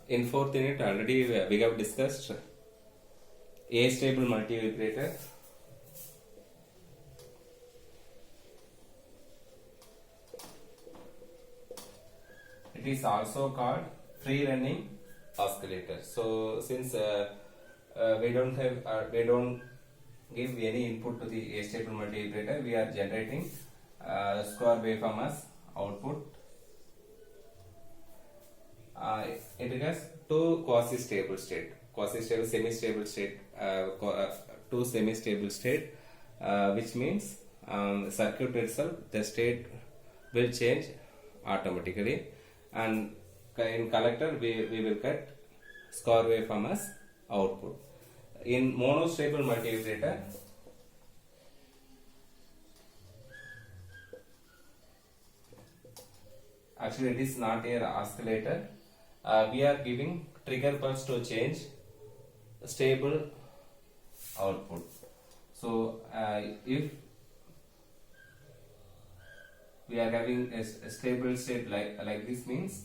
In fourth unit already we have discussed astable multivibrator. It is also called free running oscillator. So since we don't give any input to the astable multivibrator, we are generating square waveform as output. It has two quasi-stable state, semi-stable state, two semi-stable state, which means circuit itself, the state will change automatically, and in collector we will get square waveform as output. In monostable multivibrator, actually it is not an oscillator. We are giving trigger pulse to change stable output. So if we are having a stable state like this, means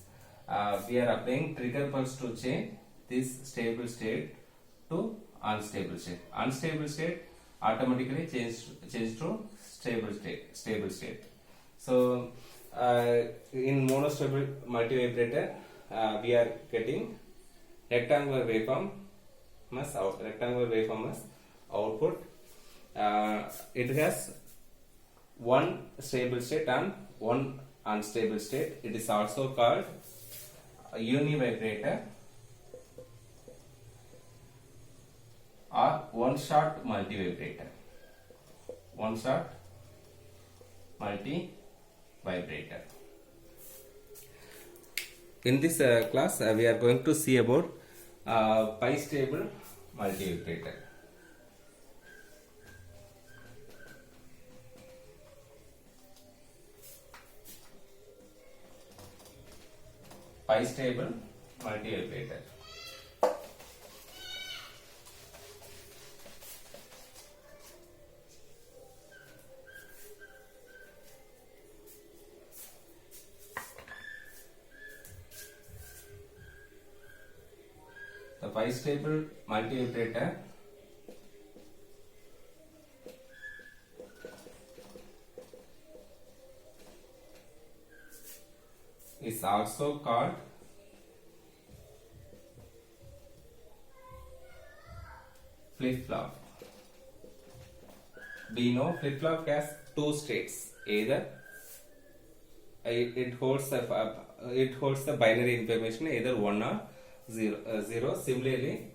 we are applying trigger pulse to change this stable state to unstable state. Unstable state automatically change to stable state. So in monostable multivibrator, we are getting rectangular waveform as output. It has one stable state and one unstable state. It is also called a univibrator or one-shot multivibrator. One-shot multivibrator. In this class, we are going to see about bistable multivibrator. Bistable multivibrator. The bistable multivibrator is also called flip-flop. We know flip-flop has two states. Either it holds the binary information, either 1 or 0. Similarly,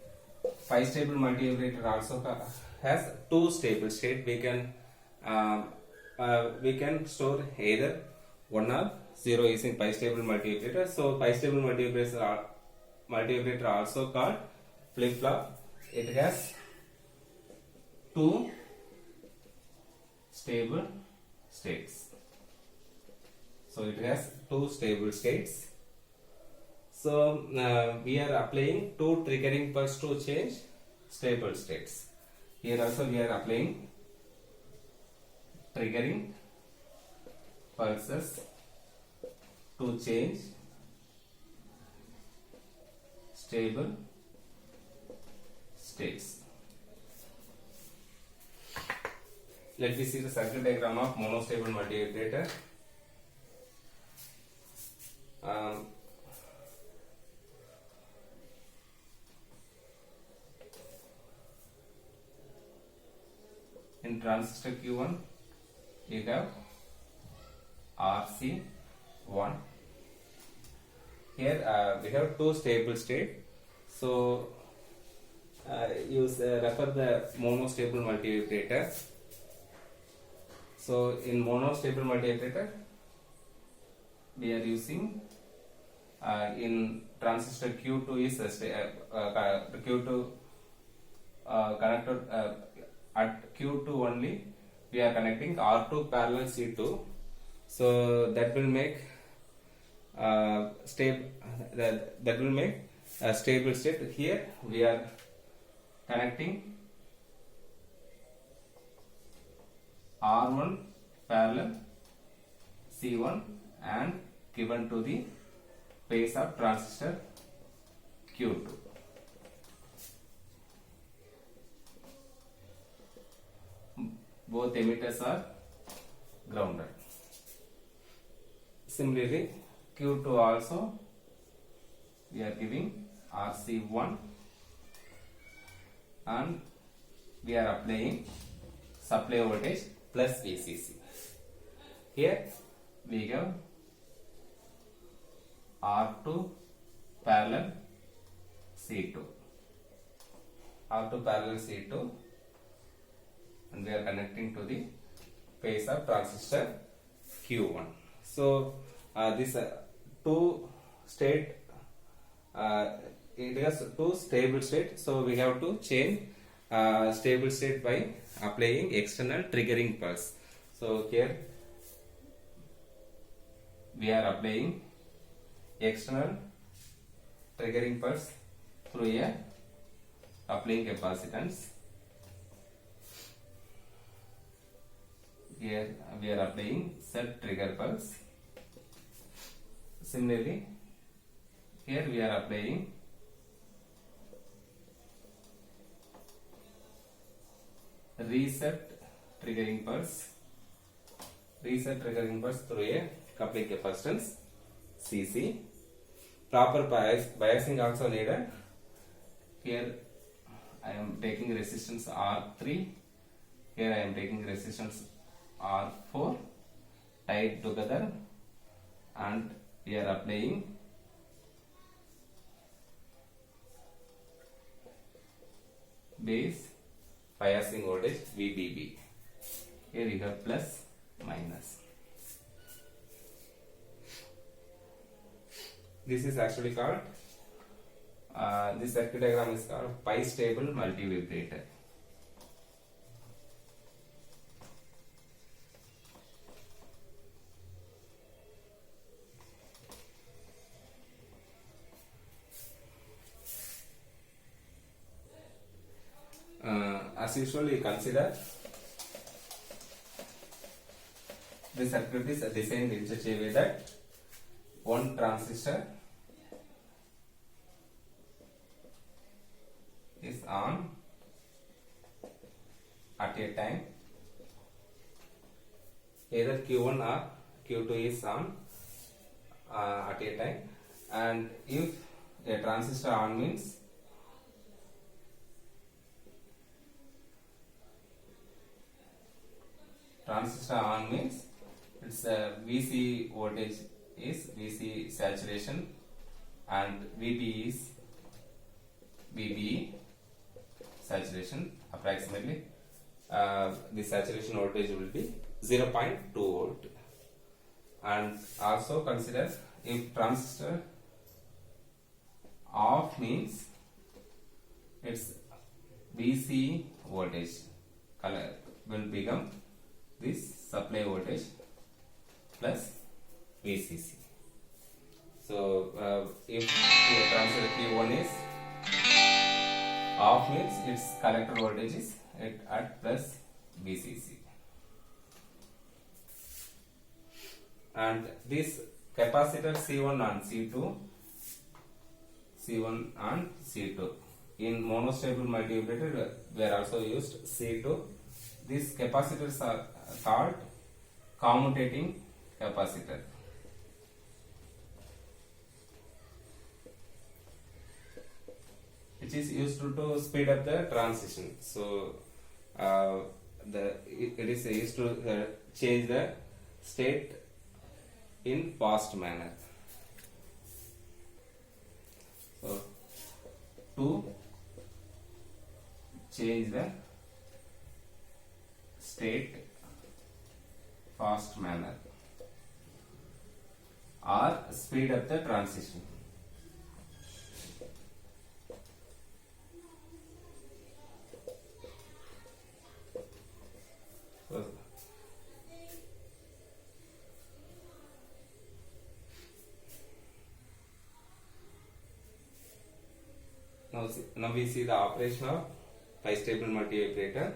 bistable multivibrator also has two stable state. We can store either 1 or 0 using bistable multivibrator. So bistable multivibrator also called flip-flop. It has two stable states. So it has two stable states. So we are applying two triggering pulses to change stable states. Here also we are applying triggering pulses to change stable states. Let me see the circuit diagram of monostable multivibrator. In transistor Q1, you have RC1. Here we have two stable state. So refer the monostable multivibrator. So in monostable multivibrator, we are using in transistor Q2 is Q2 connected at Q2 only. We are connecting R2 parallel C2. So that will make a stable state. Here we are connecting R1 parallel C1 and given to the base of transistor Q2. Both emitters are grounded. Similarly, Q2 also we are giving RC1 and we are applying supply voltage plus VCC. Here we give R2 parallel C2. R2 parallel C2, and we are connecting to the phase of transistor Q1. So this two state, it has two stable state, so we have to change stable state by applying external triggering pulse. So here we are applying external triggering pulse through a coupling capacitance. Here we are applying set trigger pulse. Similarly, here we are applying reset triggering pulse through a coupling capacitance CC. Proper biasing also needed. Here I am taking resistance R3, here I am taking resistance R4 tied together, and we are applying base biasing voltage VBB. Here you have plus minus. This is actually called, this circuit diagram is called pi stable multivibrator. As usual, you consider the circuit is designed in such a way that one transistor is on at a time, either Q1 or Q2 is on at a time, and if a transistor on means its VC voltage is VC saturation and VB is VB saturation approximately. The saturation voltage will be 0.2 volt. And also consider if transistor off means its VC voltage color will become this supply voltage plus VCC. So if the transistor Q1 is off means its collector voltage is at plus VCC. And this capacitor C1 and C2 in monostable multivibrator we are also used C2. These capacitors are called commutating capacitor. Which is used to speed up the transition. So it is used to change the state in fast manner. So to change the state fast manner or speed up the transition. Now we see the operation of bistable multivibrator.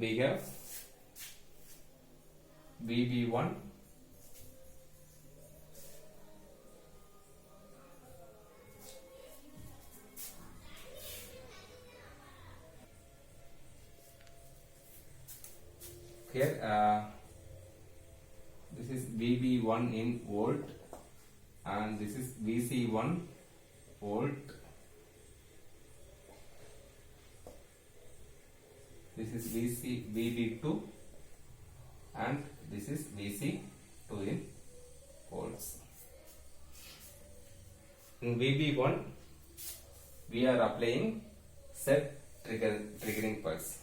we have VB1 here. This is VB1 in volt, and this is VC1 volt. This is VB2, and this is VC2 in volts. In VB1, we are applying set triggering pulse.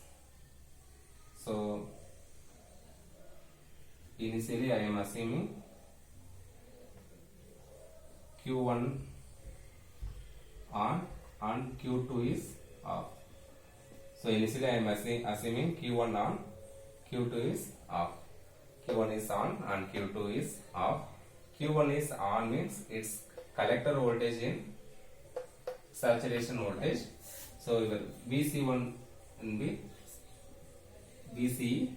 So initially I am assuming Q1 on and Q2 is off. So initially I am assuming Q1 on, Q2 is off. Q1 is on and Q2 is off. Q1 is on means its collector voltage in saturation voltage. So your VC1 will be VCE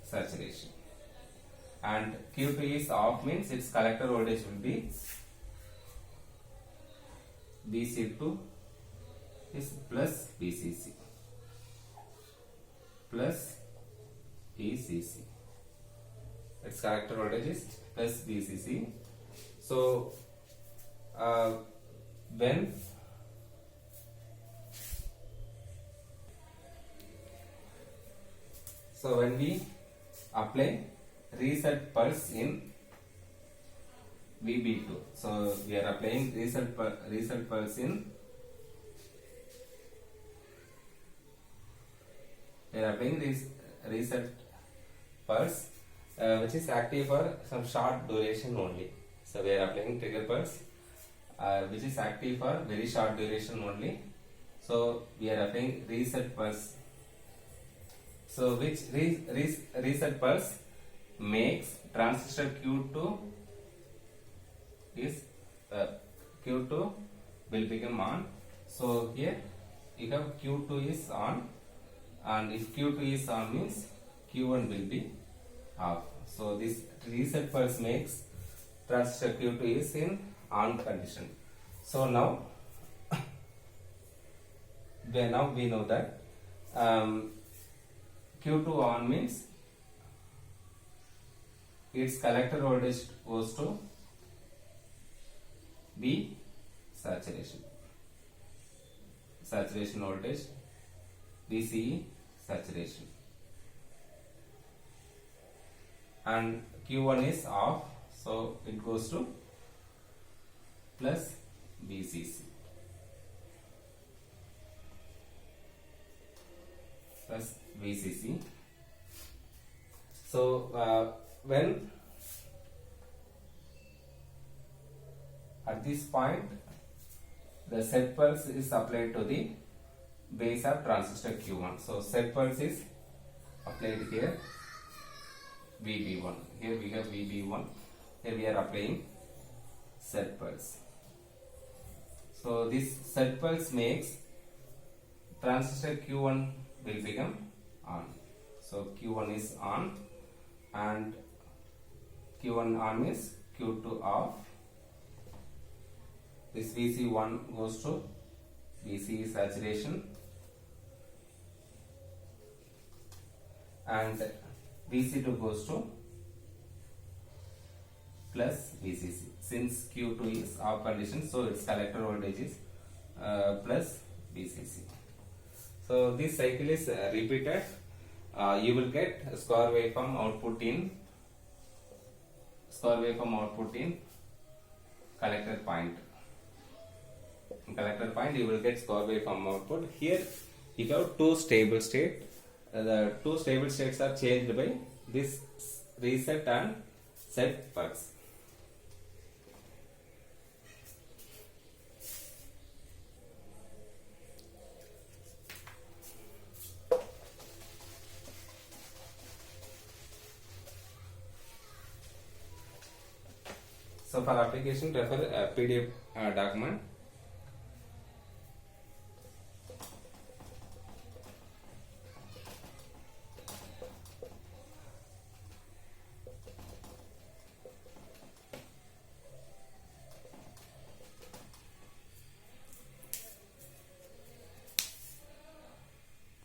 saturation, and Q2 is off means its collector voltage will be VC2 is plus VCC plus VCC. Its collector voltage is plus VCC. So when we apply reset pulse in VB2, so we are applying reset pulse in reset pulse which is active for some short duration only. So we are applying trigger pulse which is active for very short duration only. So we are applying reset pulse. So which reset pulse makes transistor Q2 is Q2 will become on. So here you have Q2 is on, and if Q2 is on means Q1 will be off. So this reset pulse makes transistor Q2 is in on condition. So now we know that Q2 on means its collector voltage goes to B saturation voltage, VCE saturation, and Q1 is off, so it goes to plus VCC plus VCC. So when at this point the set pulse is applied to the base of transistor Q1. So set pulse is applied here, VB1. Here we have VB1. Here we are applying set pulse. So this set pulse makes transistor Q1 will become on. So Q1 is on, and Q1 on means Q2 off. This VC1 goes to VCE saturation, and VC2 goes to plus VCC. Since Q2 is off condition, so its collector voltage is plus VCC. So this cycle is repeated. You will get a square waveform output in collector point. In collector point you will get square waveform output. Here you have two stable state. The two stable states are changed by this reset and set pulse. So for application, refer PDF document.